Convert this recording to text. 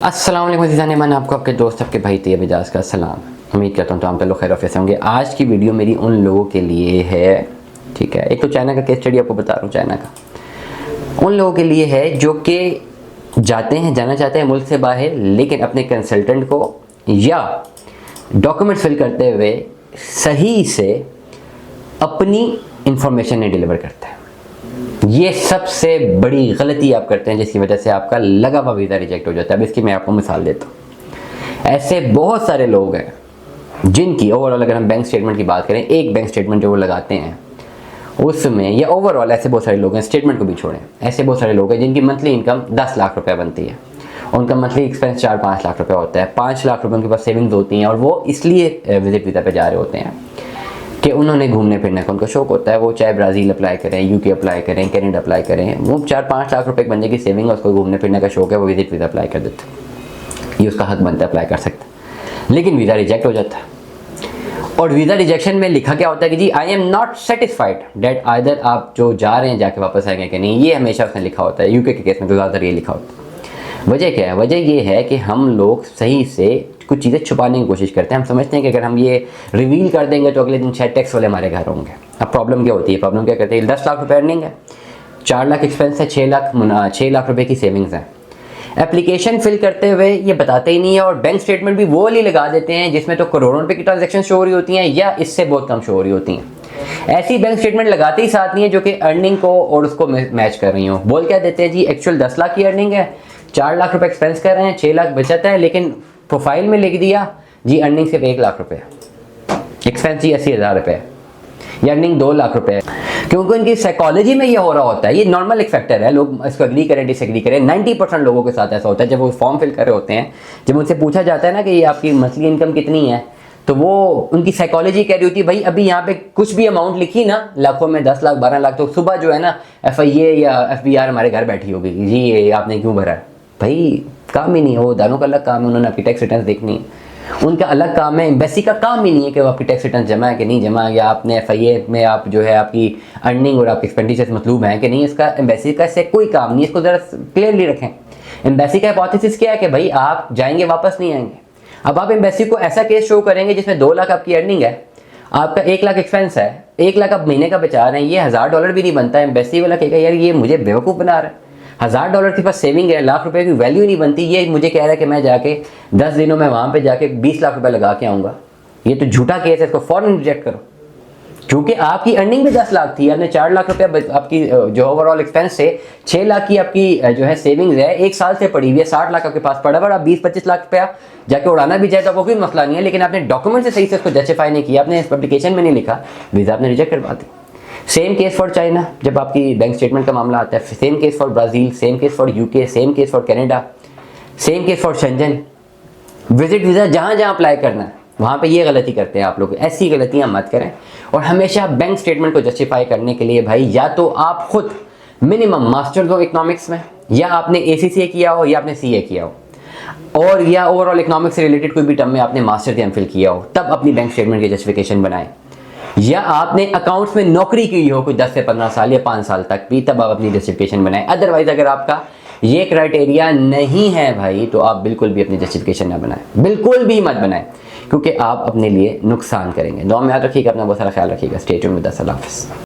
अस्सलाम वालेकुम ज़ीज़ान, मैंने आपको आपके दोस्त आपके भाई तैयब एजाज का सलाम। उम्मीद करता हूँ तो आप लोग खैर ऑफिस होंगे। आज की वीडियो मेरी उन लोगों के लिए है, ठीक है। एक तो चाइना का केस स्टडी आपको बता रहा हूँ। चाइना का उन लोगों के लिए है जो कि जाना चाहते हैं मुल्क से बाहर, लेकिन अपने कंसल्टेंट को या डॉक्यूमेंट्स फिल करते हुए सही से अपनी इंफॉर्मेशन नहीं डिलीवर करते हैं। ये सबसे बड़ी गलती आप करते हैं, जिसकी वजह से आपका लगा हुआ वीज़ा रिजेक्ट हो जाता है। अब इसकी मैं आपको मिसाल देता हूँ। ऐसे बहुत सारे लोग हैं जिनकी ओवरऑल अगर हम बैंक स्टेटमेंट की बात करें, एक बैंक स्टेटमेंट जो वो लगाते हैं उसमें, या ओवरऑल ऐसे बहुत सारे लोग हैं, स्टेटमेंट को भी छोड़ें, ऐसे बहुत सारे लोग हैं जिनकी मंथली इनकम 10 लाख रुपये बनती है। उनका मंथली एक्सपेंस 4-5 लाख रुपये होता है। 5 लाख रुपये उनके पास सेविंग्स होती हैं और वो इसलिए विजिट वीज़ा पे जा रहे होते हैं कि उन्होंने घूमने फिरने का उनका शौक होता है। वो चाहे ब्राज़ील अप्लाई करें, यूके अप्लाई करें, कनाडा अप्लाई करें, वो 4-5 लाख रुपए एक बंदे की सेविंग है, उसको घूमने फिरने का शौक है, वो विजिट वीज़ा अप्लाई कर देते हैं। ये उसका हक बनता है, अप्लाई कर सकता है। लेकिन वीज़ा रिजेक्ट हो जाता है। और वीज़ा रिजेक्शन में लिखा क्या होता है कि जी I am not satisfied that either आप जो जा रहे हैं जाके वापस आएंगे कि नहीं। ये हमेशा उसने लिखा होता है। यूके के केस में तो ज़्यादातर ये लिखा होता है। वजह क्या है? वजह ये है कि हम लोग सही से कुछ चीज़ें छुपाने की कोशिश करते हैं। हम समझते हैं कि अगर हम ये रिवील कर देंगे तो अगले दिन शायद टैक्स वाले हमारे घर होंगे। अब प्रॉब्लम क्या होती है? प्रॉब्लम क्या करते हैं? 10 लाख रुपये अर्निंग है, 4 लाख एक्सपेंस है, 6 लाख रुपये की सेविंग्स है। एप्लीकेशन फिल करते हुए ये बताते ही नहीं है, और बैंक स्टेटमेंट भी वो वाली लगा देते हैं जिसमें तो करोड़ों रुपये की ट्रांजेक्शन शो हो रही होती हैं या इससे बहुत कम शो हो रही होती हैं। ऐसी बैंक स्टेटमेंट लगाते ही साथ नहीं है जो कि अर्निंग को और उसको मैच कर रही हो। बोल क्या देते हैं जी एक्चुअल 10 लाख की अर्निंग है, 4 लाख रुपये एक्सपेंस कर रहे हैं, 6 लाख बचत है, लेकिन प्रोफाइल में लिख दिया जी अर्निंग सिर्फ 1 लाख रुपये, एक्सपेंस ही 80,000 रुपये, या अर्निंग 2 लाख रुपये। क्योंकि उनकी साइकोलॉजी में ये हो रहा होता है। ये नॉर्मल एक फैक्टर है, लोग इसको एग्री करें डिसएग्री करें, 90% लोगों के साथ ऐसा होता है। जब वो फॉर्म फिल कर रहे होते हैं, जब उनसे पूछा जाता है ना कि ये आपकी मंथली इनकम कितनी है, तो वो उनकी साइकोलॉजी कह रही होती है भाई अभी यहाँ पे कुछ भी अमाउंट लिखी ना, लाखों में 10 लाख 12 लाख, तो सुबह जो है ना FIA या FBR हमारे घर बैठी होगी जी ये आपने क्यों भरा है। भाई काम ही नहीं है, वो दानों का अलग काम है, उन्होंने आपकी टैक्स रिटर्न देखनी है। उनका अलग काम है। एम्बेसी का काम ही नहीं है कि वो आपकी टैक्स रिटर्न जमा है कि नहीं जमा, या आपने FIA में आप जो है आपकी अर्निंग और आपकी एक्सपेंडिचर मतलूब है कि नहीं। इसका एम्बेसी का इससे कोई काम नहीं है। इसको ज़रा क्लियरली रखें। एम्बेसी का हाइपोथेसिस क्या है कि भाई आप जाएंगे वापस नहीं आएंगे। अब आप एम्बेसी को ऐसा केस शो करेंगे जिसमें 2 लाख आपकी अर्निंग है, आपका 1 लाख एक्सपेंस है, 1 लाख आप महीने का बचा रहे हैं, ये $1000 भी नहीं बनता है। एम्बेसी वाला कहेगा यार ये मुझे बेवकूफ़ बना रहा है, $1000 के पास सेविंग है, लाख रुपए की वैल्यू नहीं बनती। ये मुझे कह रहा है कि मैं जाके 10 दिनों में वहाँ पे जाके 20 लाख रुपए लगा के आऊँगा। ये तो झूठा केस है, इसको फ़ौरन रिजेक्ट करो। क्योंकि आपकी अर्निंग भी 10 लाख थी, आपने 4 लाख रुपये आपकी जो ओवरऑल एक्सपेंस से 6 लाख की आपकी जो है सेविंग्स है, 1 साल से पड़ी हुई है, 60 लाख आपके पास पड़ा हुआ। 20-25 लाख रुपया जाके उड़ाना भी जाए तो आपको कोई मसला नहीं है, लेकिन आपने डॉक्यूमेंट से सही से उसको जस्टिफाई नहीं किया, आपने इस एप्लीकेशन में नहीं लिखा, वीज़ा आपने रिजेक्ट करवा दी। सेम केस फॉर चाइना जब आपकी बैंक स्टेटमेंट का मामला आता है, same case for Brazil, same case for UK, same case for Canada, same case for Schengen. Visit visa जहाँ जहाँ अप्लाई करना है वहाँ पे ये गलती करते हैं आप लोग। ऐसी गलतियाँ मत करें। और हमेशा बैंक स्टेटमेंट को जस्टिफाई करने के लिए भाई या तो आप खुद मिनिमम मास्टर्स ऑफ इकोनॉमिक्स में, या आपने ACCA किया हो, या आपने CA किया हो, और या ओवरऑल इकोनॉमिक्स से रिलेटेड कोई भी टर्म में आपने मास्टर या MPhil किया हो, तब अपनी बैंक स्टेटमेंट की जस्टिफिकेशन बनाएं। या आपने अकाउंट्स में नौकरी की हो कोई 10 से 15 साल या 5 साल तक भी, तब आप अपनी जस्टिफिकेशन बनाएं। अदरवाइज अगर आपका ये क्राइटेरिया नहीं है भाई, तो आप बिल्कुल भी अपनी जस्टिफिकेशन ना बनाएं, बिल्कुल भी मत बनाएं, क्योंकि आप अपने लिए नुकसान करेंगे। दुआ में याद रखिएगा, अपना बहुत सारा ख्याल रखिएगा। Stay tuned with us. अल्लाह हाफ़िज़।